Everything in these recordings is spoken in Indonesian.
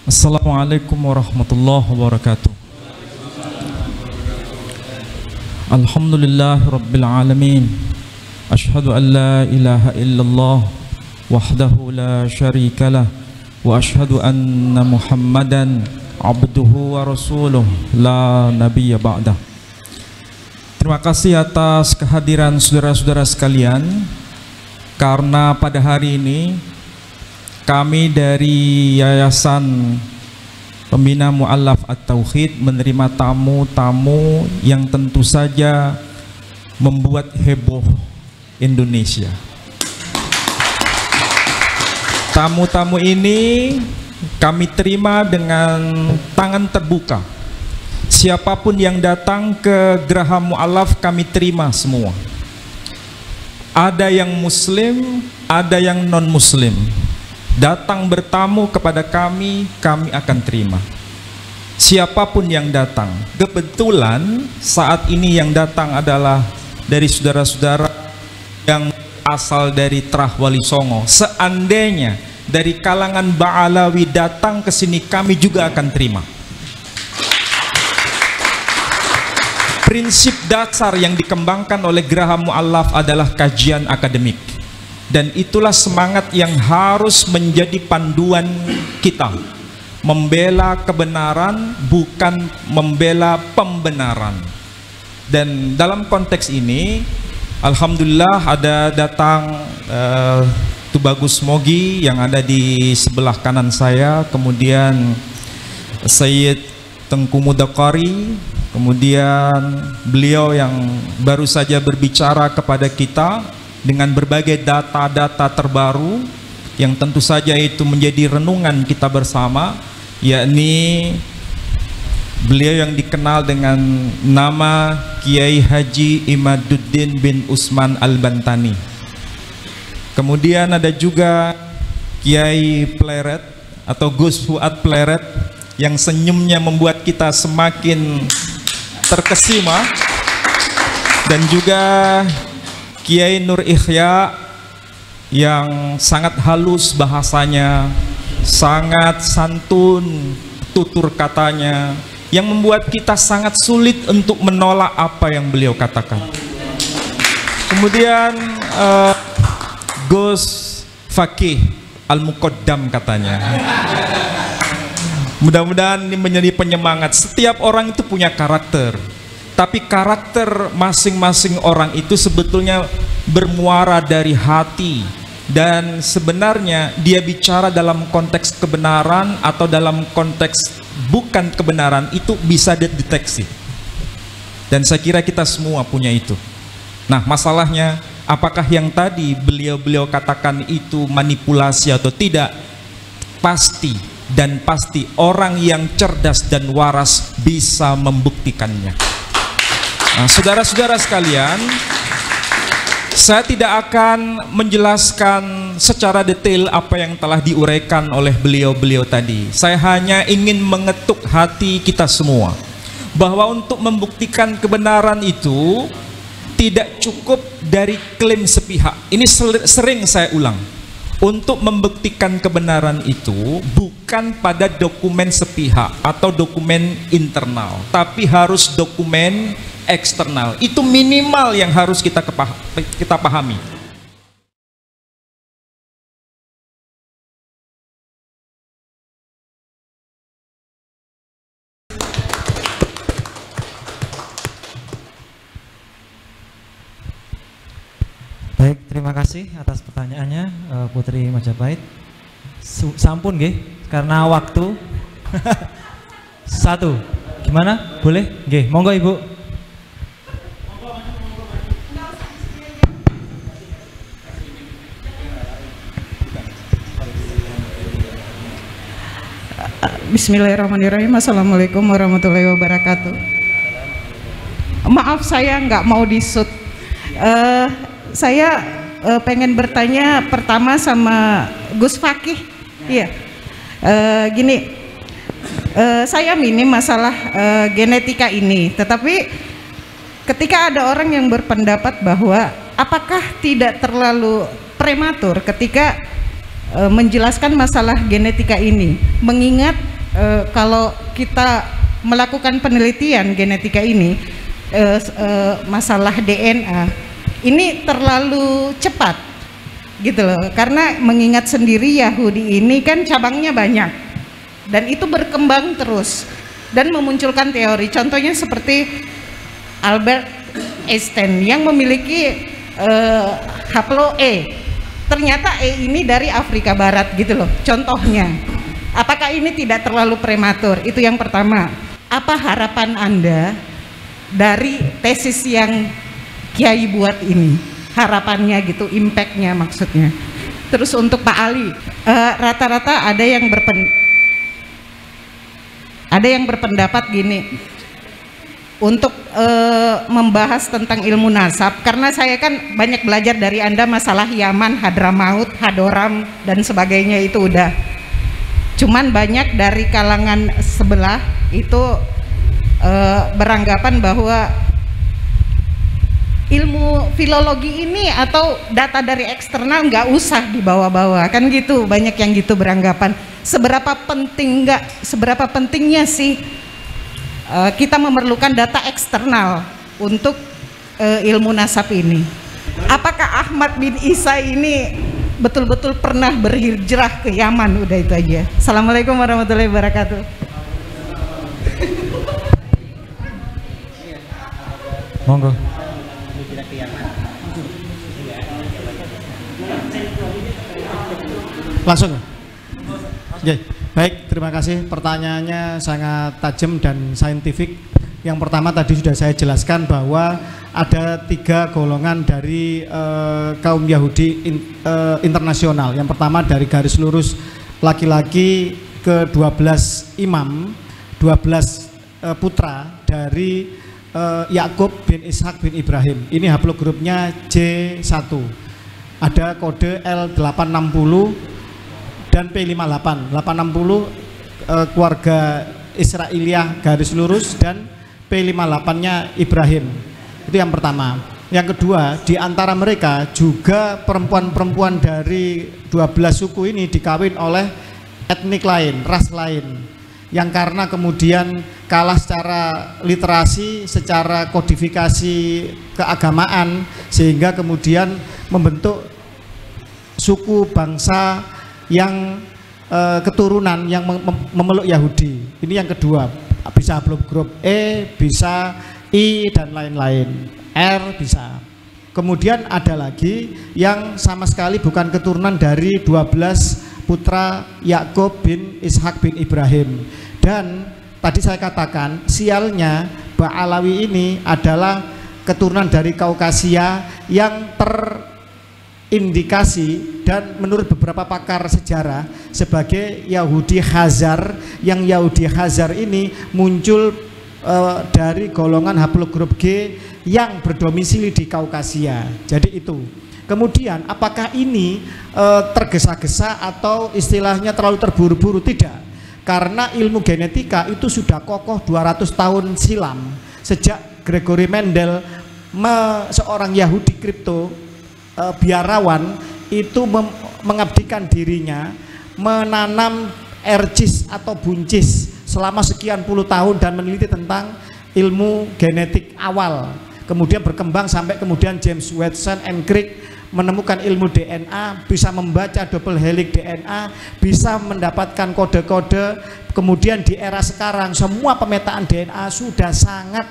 Assalamualaikum warahmatullahi wabarakatuh. Alhamdulillah rabbil alamin. Ashhadu an la ilaha illallah wahdahu la syarikalah wa ashhadu anna Muhammadan abduhu wa rasuluh la nabiyya ba'dah. Terima kasih atas kehadiran saudara-saudara sekalian, karena pada hari ini kami dari Yayasan Pembina Mu'allaf At-Tauhid menerima tamu-tamu yang tentu saja membuat heboh Indonesia. Tamu-tamu ini kami terima dengan tangan terbuka. Siapapun yang datang ke Geraha Mu'allaf kami terima semua. Ada yang muslim, ada yang non-muslim. Datang bertamu kepada kami akan terima. Siapapun yang datang. Kebetulan saat ini yang datang adalah dari saudara-saudara yang asal dari Trah Wali Songo. Seandainya dari kalangan Ba'alawi datang ke sini, kami juga akan terima. Prinsip dasar yang dikembangkan oleh Geraha Mu'allaf adalah kajian akademik. Dan itulah semangat yang harus menjadi panduan kita. Membela kebenaran, bukan membela pembenaran. Dan dalam konteks ini, alhamdulillah ada datang Tubagus Mogi yang ada di sebelah kanan saya, kemudian Sayyid Tengku Mudakari, kemudian beliau yang baru saja berbicara kepada kita dengan berbagai data-data terbaru yang tentu saja itu menjadi renungan kita bersama, yakni beliau yang dikenal dengan nama Kiai Haji Imaduddin bin Usman Al-Bantani. Kemudian ada juga Kiai Pleret atau Gus Fuad Pleret yang senyumnya membuat kita semakin terkesima, dan juga Kiai Nur Ikhya yang sangat halus bahasanya, sangat santun tutur katanya, yang membuat kita sangat sulit untuk menolak apa yang beliau katakan. Kemudian Gus Fakih Al-Muqaddam katanya. Mudah-mudahan ini menjadi penyemangat. Setiap orang itu punya karakter, tapi karakter masing-masing orang itu sebetulnya bermuara dari hati. Dan sebenarnya dia bicara dalam konteks kebenaran atau dalam konteks bukan kebenaran, itu bisa dideteksi. Dan saya kira kita semua punya itu. Nah, masalahnya apakah yang tadi beliau katakan itu manipulasi atau tidak? Pasti dan pasti orang yang cerdas dan waras bisa membuktikannya. Nah, saudara-saudara sekalian, saya tidak akan menjelaskan secara detail apa yang telah diuraikan oleh beliau-beliau tadi. Saya hanya ingin mengetuk hati kita semua bahwa untuk membuktikan kebenaran itu tidak cukup dari klaim sepihak. Ini sering saya ulang. Untuk membuktikan kebenaran itu bukan pada dokumen sepihak atau dokumen internal, tapi harus dokumen eksternal. Itu minimal yang harus kita pahami. Baik, terima kasih atas pertanyaannya Putri Majapahit. Sampun nggih, karena waktu. Satu, gimana? Boleh? Nggih, monggo Ibu. Bismillahirrahmanirrahim. Assalamualaikum warahmatullahi wabarakatuh. Maaf, saya nggak mau disut. Saya pengen bertanya pertama sama Gus Fakih. Iya, gini, saya minim masalah genetika ini, tetapi ketika ada orang yang berpendapat bahwa apakah tidak terlalu prematur ketika menjelaskan masalah genetika ini, mengingat kalau kita melakukan penelitian genetika ini, masalah DNA ini terlalu cepat gitu loh, karena mengingat sendiri Yahudi ini kan cabangnya banyak dan itu berkembang terus dan memunculkan teori, contohnya seperti Albert Einstein yang memiliki haplo E, ternyata E ini dari Afrika Barat gitu loh, contohnya. Apakah ini tidak terlalu prematur? Itu yang pertama. Apa harapan Anda dari tesis yang Kiai buat ini? Harapannya gitu, impactnya maksudnya. Terus untuk Pak Ali, rata-rata ada yang berpendapat gini, untuk membahas tentang ilmu nasab, karena saya kan banyak belajar dari Anda masalah Yaman, Hadramaut, Hadoram dan sebagainya, itu udah. Cuman banyak dari kalangan sebelah itu beranggapan bahwa ilmu filologi ini atau data dari eksternal nggak usah dibawa-bawa, kan gitu, banyak yang gitu beranggapan. Seberapa pentingnya sih kita memerlukan data eksternal untuk ilmu nasab ini? Apakah Ahmad bin Isa ini betul-betul pernah berhijrah ke Yaman? Udah itu aja. Assalamualaikum warahmatullahi wabarakatuh. Monggo. Langsung. Ya, baik, terima kasih. Pertanyaannya sangat tajam dan saintifik. Yang pertama tadi sudah saya jelaskan bahwa ada 3 golongan dari kaum Yahudi internasional. Yang pertama dari garis lurus laki-laki ke 12 imam, 12 putra dari Yakub bin Ishak bin Ibrahim. Ini haplogrupnya J1. Ada kode L860 dan P58. 860 keluarga Israiliyah garis lurus dan P58-nya Ibrahim. Itu yang pertama. Yang kedua, di antara mereka juga perempuan-perempuan dari 12 suku ini dikawin oleh etnik lain, ras lain, yang karena kemudian kalah secara literasi, secara kodifikasi keagamaan, sehingga kemudian membentuk suku bangsa yang keturunan yang memeluk Yahudi. Ini yang kedua, bisa haplogrup E, bisa I dan lain-lain, R bisa. Kemudian ada lagi yang sama sekali bukan keturunan dari 12 putra Yakub bin Ishak bin Ibrahim. Dan tadi saya katakan sialnya Ba'alawi ini adalah keturunan dari Kaukasia yang terindikasi dan menurut beberapa pakar sejarah sebagai Yahudi Khazar, yang Yahudi Khazar ini muncul dari golongan haplogrup G yang berdomisili di Kaukasia. Jadi itu. Kemudian apakah ini tergesa-gesa atau istilahnya terlalu terburu-buru? Tidak. Karena ilmu genetika itu sudah kokoh 200 tahun silam, sejak Gregory Mendel, seorang Yahudi kripto biarawan, itu mengabdikan dirinya menanam ercis atau buncis selama sekian puluh tahun dan meneliti tentang ilmu genetik awal. Kemudian berkembang sampai kemudian James Watson and Crick menemukan ilmu DNA, bisa membaca double helix DNA, bisa mendapatkan kode-kode. Kemudian di era sekarang semua pemetaan DNA sudah sangat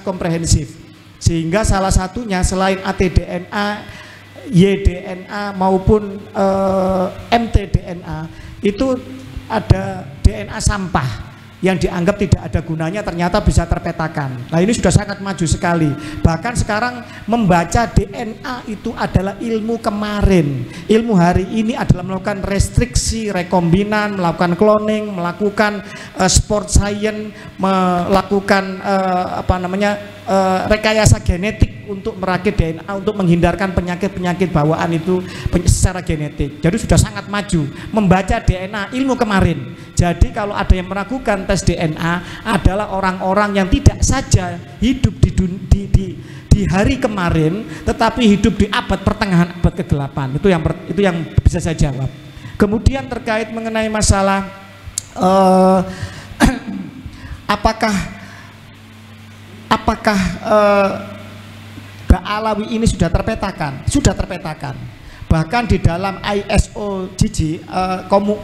komprehensif, sehingga salah satunya selain ATDNA, YDNA maupun mtDNA itu ada DNA sampah yang dianggap tidak ada gunanya, ternyata bisa terpetakan. Nah, ini sudah sangat maju sekali. Bahkan sekarang membaca DNA itu adalah ilmu kemarin. Ilmu hari ini adalah melakukan restriksi rekombinan, melakukan cloning, melakukan sport science, melakukan rekayasa genetik untuk merakit DNA untuk menghindarkan penyakit-penyakit bawaan itu secara genetik. Jadi sudah sangat maju membaca DNA, ilmu kemarin. Jadi kalau ada yang meragukan tes DNA adalah orang-orang yang tidak saja hidup di hari kemarin, tetapi hidup di abad pertengahan, abad ke-8. Itu yang bisa saya jawab. Kemudian terkait mengenai masalah apakah Ba'alawi ini sudah terpetakan? Sudah terpetakan. Bahkan di dalam ISOGG,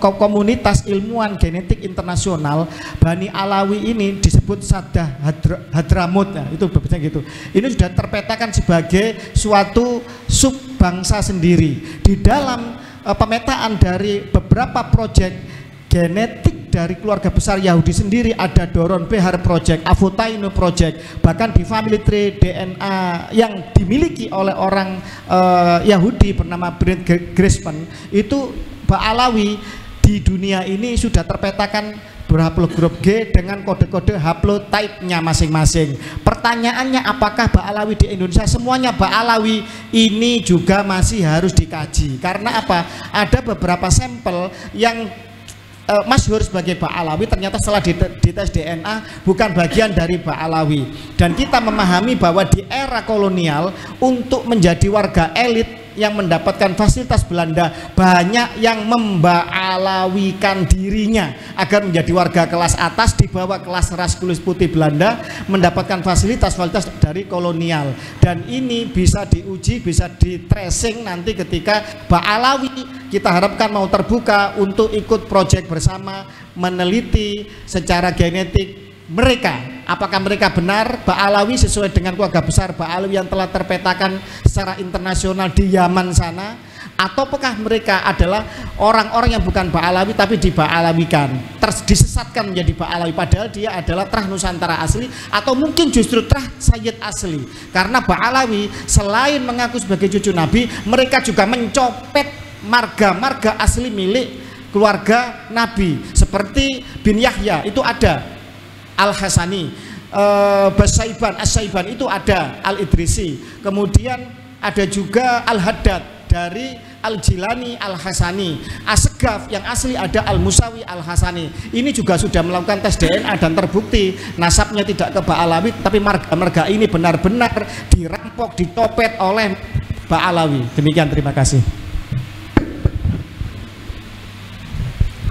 komunitas ilmuwan genetik internasional, Bani Alawi ini disebut Saddah Hadramut, ya, itu berbeda gitu. Ini sudah terpetakan sebagai suatu subbangsa sendiri. Di dalam pemetaan dari beberapa proyek genetik dari keluarga besar Yahudi sendiri, ada Doron Behar Project, Avotaino Project, bahkan di family tree DNA yang dimiliki oleh orang Yahudi bernama Brent Grisman, itu Ba'alawi di dunia ini sudah terpetakan berhaplogrup G dengan kode-kode haplotype-nya masing-masing. Pertanyaannya, apakah Ba'alawi di Indonesia semuanya Ba'alawi? Ini juga masih harus dikaji. Karena apa? Ada beberapa sampel yang masyhur sebagai Ba'alawi, ternyata setelah dites DNA bukan bagian dari Ba'alawi. Dan kita memahami bahwa di era kolonial, untuk menjadi warga elit yang mendapatkan fasilitas Belanda, banyak yang memba'alawikan dirinya agar menjadi warga kelas atas di bawah kelas ras kulit putih Belanda, mendapatkan fasilitas dari kolonial. Dan ini bisa diuji, bisa di tracing nanti ketika Ba'alawi kita harapkan mau terbuka untuk ikut proyek bersama, meneliti secara genetik mereka, apakah mereka benar Ba'alawi sesuai dengan keluarga besar Ba'alawi yang telah terpetakan secara internasional di Yaman sana, ataukah mereka adalah orang-orang yang bukan Ba'alawi tapi diba'alawikan, disesatkan menjadi Ba'alawi, padahal dia adalah Trah Nusantara asli, atau mungkin justru Trah Sayyid asli. Karena Ba'alawi selain mengaku sebagai cucu Nabi, mereka juga mencopet marga-marga asli milik keluarga Nabi, seperti bin Yahya itu ada Al-Hasani, Basaiban, As-Saiban itu ada, Al-Idrisi, kemudian ada juga Al-Haddad dari Al-Jilani Al-Hasani, As-Segaf yang asli ada Al-Musawi Al-Hasani. Ini juga sudah melakukan tes DNA dan terbukti nasabnya tidak ke Ba'alawi, tapi marga-marga ini benar-benar dirampok, dicopet oleh Ba'alawi. Demikian, terima kasih.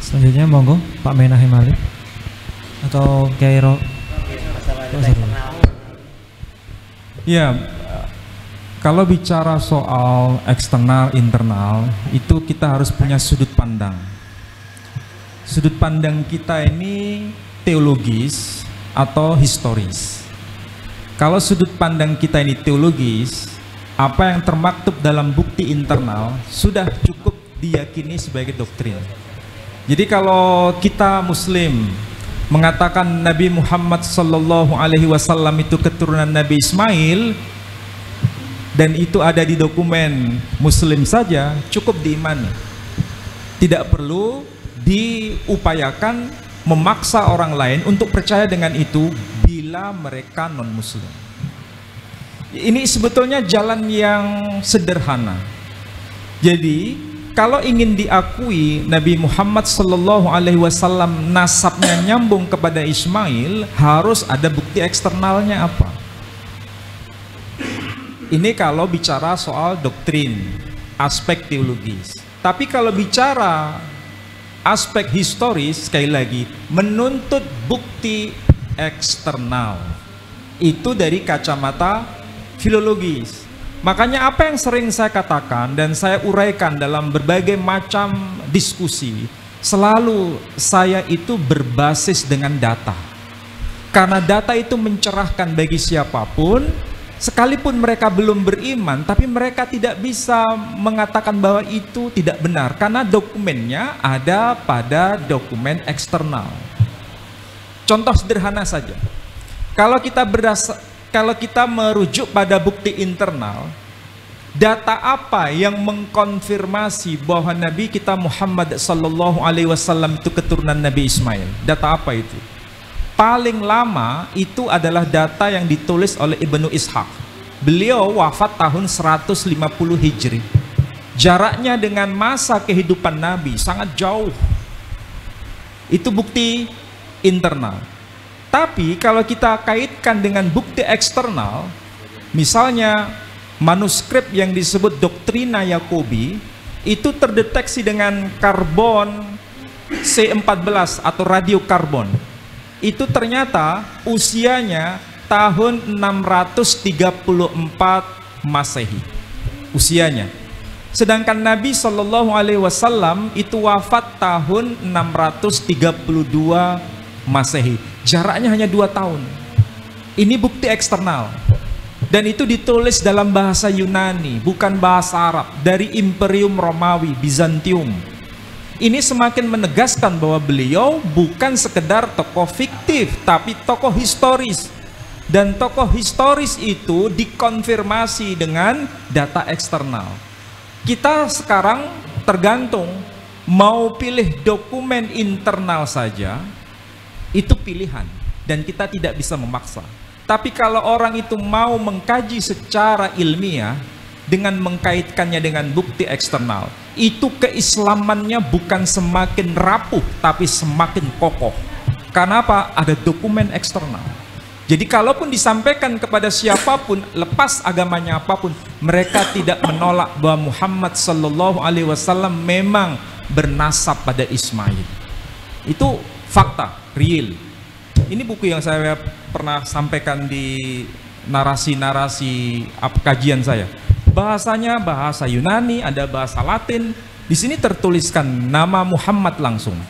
Selanjutnya monggo Pak Menahem Ali atau Kairo. Ya, kalau bicara soal eksternal internal itu kita harus punya sudut pandang. Sudut pandang kita ini teologis atau historis. Kalau sudut pandang kita ini teologis, apa yang termaktub dalam bukti internal sudah cukup diyakini sebagai doktrin. Jadi kalau kita Muslim mengatakan Nabi Muhammad Sallallahu Alaihi Wasallam itu keturunan Nabi Ismail, dan itu ada di dokumen Muslim saja, cukup diimani. Tidak perlu diupayakan memaksa orang lain untuk percaya dengan itu bila mereka non Muslim. Ini sebetulnya jalan yang sederhana. Jadi kalau ingin diakui Nabi Muhammad Sallallahu Alaihi Wasallam nasabnya nyambung kepada Ismail, harus ada bukti eksternalnya apa? Ini kalau bicara soal doktrin, aspek teologis. Tapi kalau bicara aspek historis, sekali lagi menuntut bukti eksternal. Itu dari kacamata filologis. Makanya apa yang sering saya katakan dan saya uraikan dalam berbagai macam diskusi, selalu saya itu berbasis dengan data. Karena data itu mencerahkan bagi siapapun, sekalipun mereka belum beriman, tapi mereka tidak bisa mengatakan bahwa itu tidak benar, karena dokumennya ada pada dokumen eksternal. Contoh sederhana saja, kalau kita merujuk pada bukti internal, data apa yang mengkonfirmasi bahwa Nabi kita Muhammad Sallallahu Alaihi Wasallam itu keturunan Nabi Ismail? Data apa itu? Paling lama itu adalah data yang ditulis oleh Ibnu Ishaq. Beliau wafat tahun 150 Hijri. Jaraknya dengan masa kehidupan Nabi sangat jauh. Itu bukti internal. Tapi kalau kita kaitkan dengan bukti eksternal, misalnya manuskrip yang disebut Doktrina Yakobi, itu terdeteksi dengan karbon C14 atau radiokarbon itu ternyata usianya tahun 634 Masehi usianya. Sedangkan Nabi Shallallahu Alaihi Wasallam itu wafat tahun 632 Masehi. Jaraknya hanya 2 tahun. Ini bukti eksternal. Dan itu ditulis dalam bahasa Yunani, bukan bahasa Arab, dari Imperium Romawi, Bizantium. Ini semakin menegaskan bahwa beliau bukan sekedar tokoh fiktif, tapi tokoh historis. Dan tokoh historis itu dikonfirmasi dengan data eksternal. Kita sekarang tergantung mau pilih dokumen internal saja, itu pilihan dan kita tidak bisa memaksa. Tapi kalau orang itu mau mengkaji secara ilmiah dengan mengkaitkannya dengan bukti eksternal, itu keislamannya bukan semakin rapuh tapi semakin kokoh. Karena apa? Ada dokumen eksternal. Jadi kalaupun disampaikan kepada siapapun, lepas agamanya apapun, mereka tidak menolak bahwa Muhammad Sallallahu Alaihi Wasallam memang bernasab pada Ismail. Itu fakta, real. Ini buku yang saya pernah sampaikan di narasi-narasi kajian saya. Bahasanya bahasa Yunani, ada bahasa Latin. Di sini tertuliskan nama Muhammad langsung.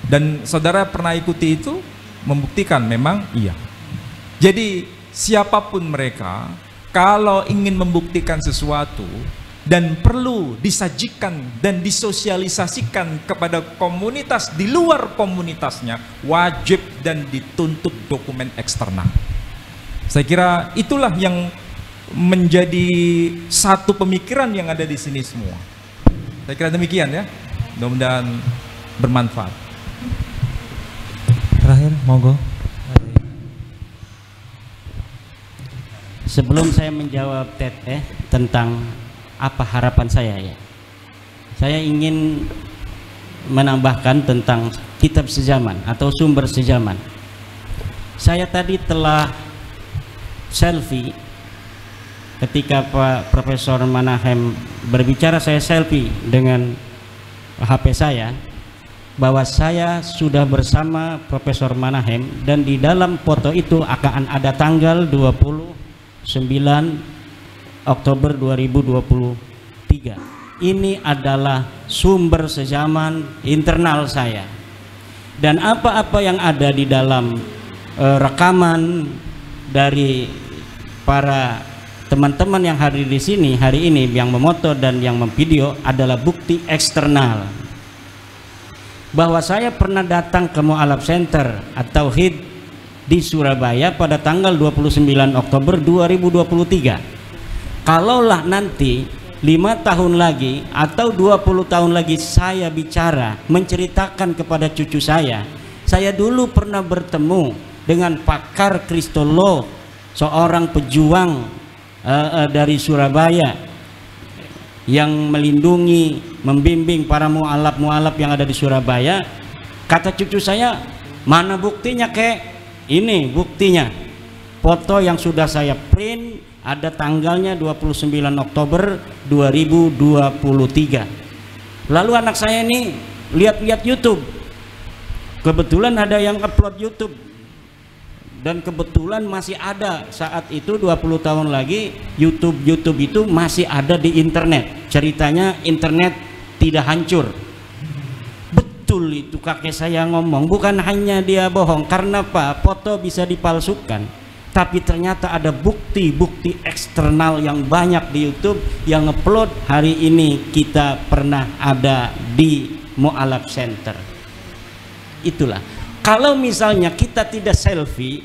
Dan saudara pernah ikuti itu, membuktikan memang iya. Jadi siapapun mereka, kalau ingin membuktikan sesuatu dan perlu disajikan dan disosialisasikan kepada komunitas di luar komunitasnya, wajib dan dituntut dokumen eksternal. Saya kira itulah yang menjadi satu pemikiran yang ada di sini semua. Saya kira demikian ya. Mudah-mudahan bermanfaat. Terakhir, monggo. Sebelum saya menjawab Teteh tentang apa harapan saya ya, saya ingin menambahkan tentang kitab sejaman atau sumber sejaman. Saya tadi telah selfie ketika Pak Profesor Manahem berbicara, saya selfie dengan HP saya bahwa saya sudah bersama Profesor Manahem, dan di dalam foto itu akan ada tanggal 29 Oktober 2023. Ini adalah sumber sejaman internal saya, dan apa-apa yang ada di dalam rekaman dari para teman-teman yang hadir di sini hari ini, yang memoto dan yang memvideo, adalah bukti eksternal bahwa saya pernah datang ke Mu'alaf Center atau HID di Surabaya pada tanggal 29 Oktober 2023. Kalaulah nanti 5 tahun lagi atau 20 tahun lagi saya bicara menceritakan kepada cucu saya dulu pernah bertemu dengan pakar kristolog, seorang pejuang dari Surabaya yang melindungi, membimbing para mu'alaf yang ada di Surabaya. Kata cucu saya, mana buktinya kek? Ini buktinya, foto yang sudah saya print, ada tanggalnya 29 Oktober 2023. Lalu anak saya ini lihat-lihat YouTube, kebetulan ada yang upload YouTube, dan kebetulan masih ada saat itu 20 tahun lagi YouTube itu masih ada di internet. Ceritanya internet tidak hancur. Betul itu kakek saya ngomong, bukan hanya dia bohong. Karena apa? Foto bisa dipalsukan, tapi ternyata ada bukti-bukti eksternal yang banyak di YouTube yang upload. Hari ini kita pernah ada di Mu'alaf Center. Itulah, kalau misalnya kita tidak selfie,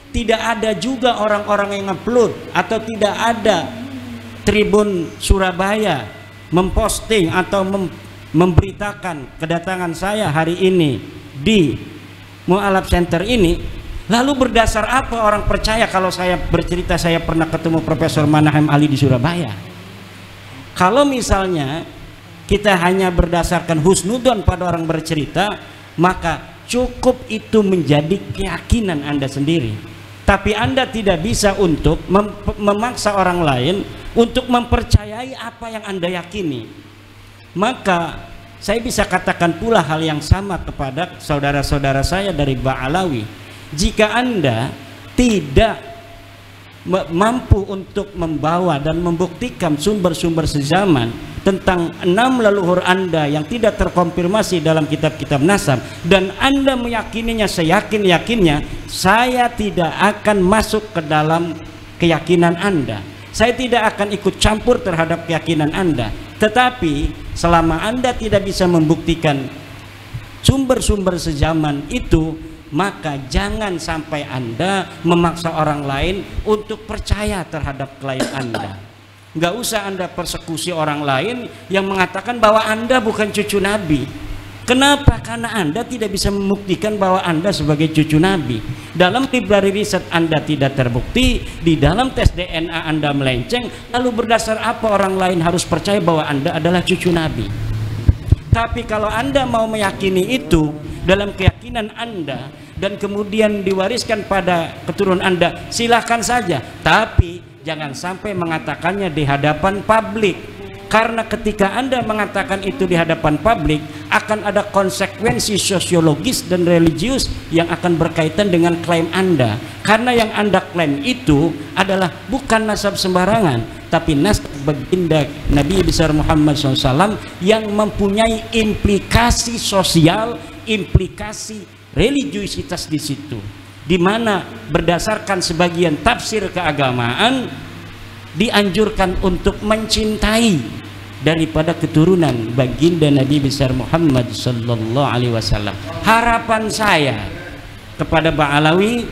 tidak ada juga orang-orang yang upload, atau tidak ada Tribun Surabaya memposting atau memberitakan kedatangan saya hari ini di Mu'alaf Center ini, lalu berdasar apa orang percaya kalau saya bercerita saya pernah ketemu Profesor Manahem Ali di Surabaya? Kalau misalnya kita hanya berdasarkan husnudon pada orang bercerita, maka cukup itu menjadi keyakinan Anda sendiri. Tapi Anda tidak bisa untuk memaksa orang lain untuk mempercayai apa yang Anda yakini. Maka saya bisa katakan pula hal yang sama kepada saudara-saudara saya dari Ba'alawi. Jika Anda tidak mampu untuk membawa dan membuktikan sumber-sumber sezaman tentang 6 leluhur Anda yang tidak terkonfirmasi dalam kitab-kitab nasab, dan Anda meyakininya seyakin-yakinnya, saya tidak akan masuk ke dalam keyakinan Anda. Saya tidak akan ikut campur terhadap keyakinan Anda. Tetapi selama Anda tidak bisa membuktikan sumber-sumber sezaman itu, maka jangan sampai Anda memaksa orang lain untuk percaya terhadap klaim Anda. Nggak usah Anda persekusi orang lain yang mengatakan bahwa Anda bukan cucu Nabi. Kenapa? Karena Anda tidak bisa membuktikan bahwa Anda sebagai cucu Nabi. Dalam library riset Anda tidak terbukti, di dalam tes DNA Anda melenceng, lalu berdasar apa orang lain harus percaya bahwa Anda adalah cucu Nabi? Tapi kalau Anda mau meyakini itu dalam keyakinan Anda dan kemudian diwariskan pada keturunan Anda, silahkan saja. Tapi jangan sampai mengatakannya di hadapan publik. Karena ketika Anda mengatakan itu di hadapan publik, akan ada konsekuensi sosiologis dan religius yang akan berkaitan dengan klaim Anda. Karena yang Anda klaim itu adalah bukan nasab sembarangan, tapi nasab baginda Nabi besar Muhammad SAW yang mempunyai implikasi sosial, implikasi religiusitas di situ. Di mana berdasarkan sebagian tafsir keagamaan dianjurkan untuk mencintai daripada keturunan baginda Nabi besar Muhammad sallallahu alaihi wasallam. Harapan saya kepada Ba'alawi,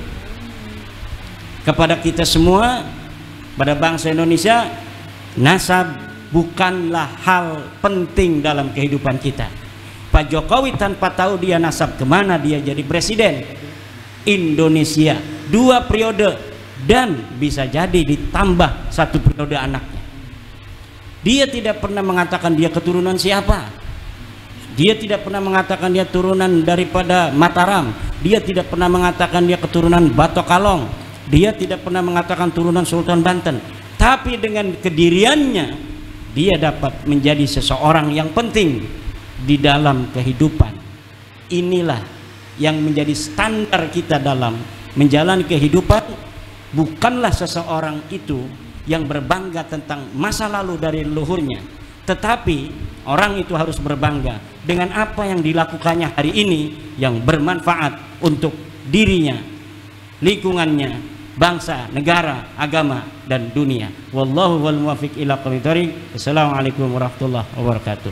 kepada kita semua, pada bangsa Indonesia, nasab bukanlah hal penting dalam kehidupan kita. Pak Jokowi tanpa tahu dia nasab kemana dia jadi presiden Indonesia 2 periode, dan bisa jadi ditambah 1 periode anaknya. Dia tidak pernah mengatakan dia keturunan siapa. Dia tidak pernah mengatakan dia turunan daripada Mataram. Dia tidak pernah mengatakan dia keturunan Batok Kalong. Dia tidak pernah mengatakan turunan Sultan Banten. Tapi dengan kediriannya, dia dapat menjadi seseorang yang penting di dalam kehidupan. Inilah yang menjadi standar kita dalam menjalani kehidupan. Bukanlah seseorang itu yang berbangga tentang masa lalu dari leluhurnya, tetapi orang itu harus berbangga dengan apa yang dilakukannya hari ini yang bermanfaat untuk dirinya, lingkungannya, bangsa, negara, agama, dan dunia. Wallahu wal muwaffiq ila aqwamit thoriq. Assalamualaikum warahmatullahi wabarakatuh.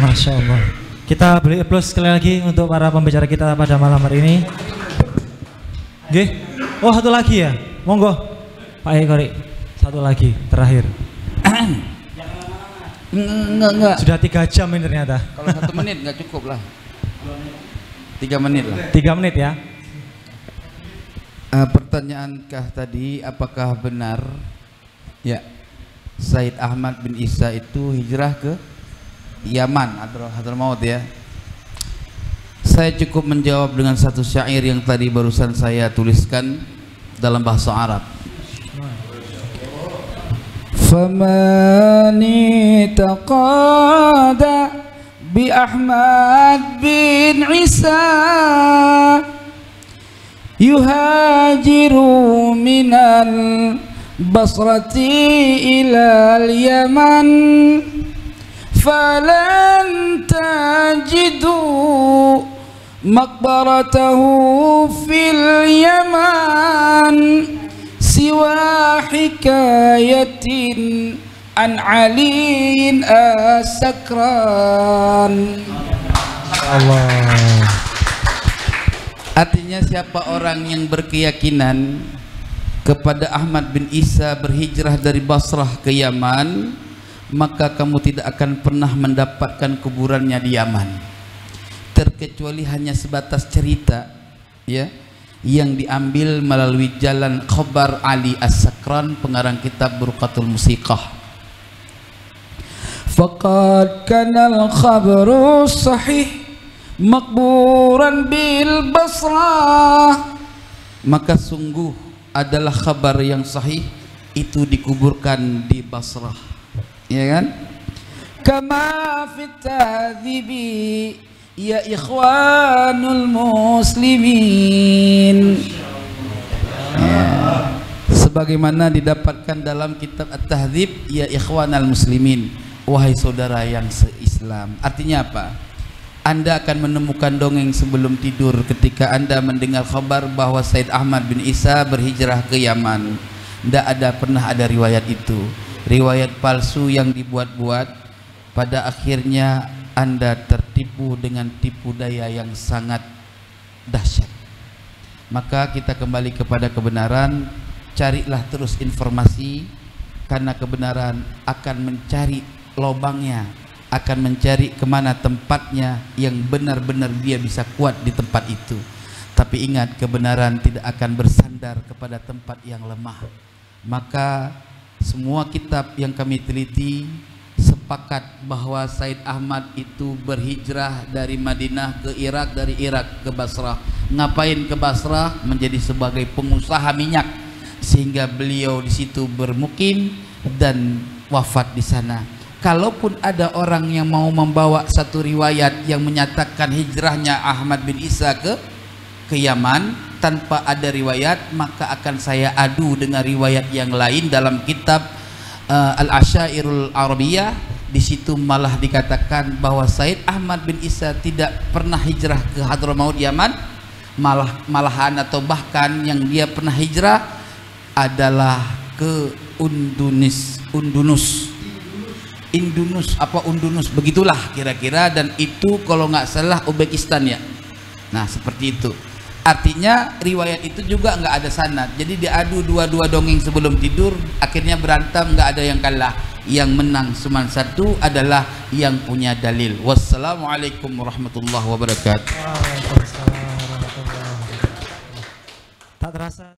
Masya Allah. Kita beri aplaus sekali lagi untuk para pembicara kita pada malam hari ini. Oke. Oh, satu lagi ya. Monggo. Pak Ekori. Satu lagi terakhir. Enggak. Sudah 3 jam ini ternyata. Kalau 1 menit nggak cukup lah. 3 menit lah. 3 menit ya. Pertanyaankah tadi, apakah benar ya Said Ahmad bin Isa itu hijrah ke Yaman atau Hadramaut ya? Saya cukup menjawab dengan satu syair yang tadi barusan saya tuliskan dalam bahasa Arab. Famani taqada bi Ahmad bin Isa yuhajiru minal basrati ilal Yaman falan tajidu maqbaratahu fil Yaman siwa hikayatin an aliin asakran. Allah. Artinya siapa orang yang berkeyakinan kepada Ahmad bin Isa berhijrah dari Basrah ke Yaman, maka kamu tidak akan pernah mendapatkan kuburannya di Yaman, terkecuali hanya sebatas cerita ya yang diambil melalui jalan Khabar Ali As-Sakran, pengarang kitab Burqatul Musiqah. Faqad kana al-khabaru sahih makburan bil Basrah, maka sungguh adalah kabar yang sahih itu dikuburkan di Basrah. ya kan? Kama fit tadzibi ya ikhwanul muslimin, ya. Sebagaimana didapatkan dalam kitab At-Tahdzib ya ikhwanal muslimin, wahai saudara yang se-Islam. Artinya apa? Anda akan menemukan dongeng sebelum tidur ketika Anda mendengar kabar bahwa Said Ahmad bin Isa berhijrah ke Yaman. Pernah ada riwayat itu, riwayat palsu yang dibuat-buat. Pada akhirnya Anda tertipu dengan tipu daya yang sangat dahsyat. Maka kita kembali kepada kebenaran, carilah terus informasi, karena kebenaran akan mencari lobangnya, akan mencari kemana tempatnya yang benar-benar dia bisa kuat di tempat itu. Tapi ingat, kebenaran tidak akan bersandar kepada tempat yang lemah. Maka semua kitab yang kami teliti sepakat bahwa Said Ahmad itu berhijrah dari Madinah ke Irak, dari Irak ke Basrah. Ngapain ke Basrah? Menjadi sebagai pengusaha minyak, sehingga beliau di situ bermukim dan wafat di sana. Kalaupun ada orang yang mau membawa satu riwayat yang menyatakan hijrahnya Ahmad bin Isa ke Yaman tanpa ada riwayat, maka akan saya adu dengan riwayat yang lain dalam kitab Al-Asyairul Arabiyah. Di situ malah dikatakan bahwa Said Ahmad bin Isa tidak pernah hijrah ke Hadramaut Yaman, malahan atau bahkan yang dia pernah hijrah adalah ke Undunus begitulah kira-kira, dan itu kalau nggak salah Uzbekistan ya. Nah seperti itu. Artinya riwayat itu juga nggak ada sanad. Jadi diadu dua-dua dongeng sebelum tidur, akhirnya berantem, nggak ada yang kalah. Yang menang cuma satu adalah yang punya dalil. Wassalamualaikum warahmatullahi wabarakatuh. Waalaikumsalam warahmatullahi wabarakatuh. Tak terasa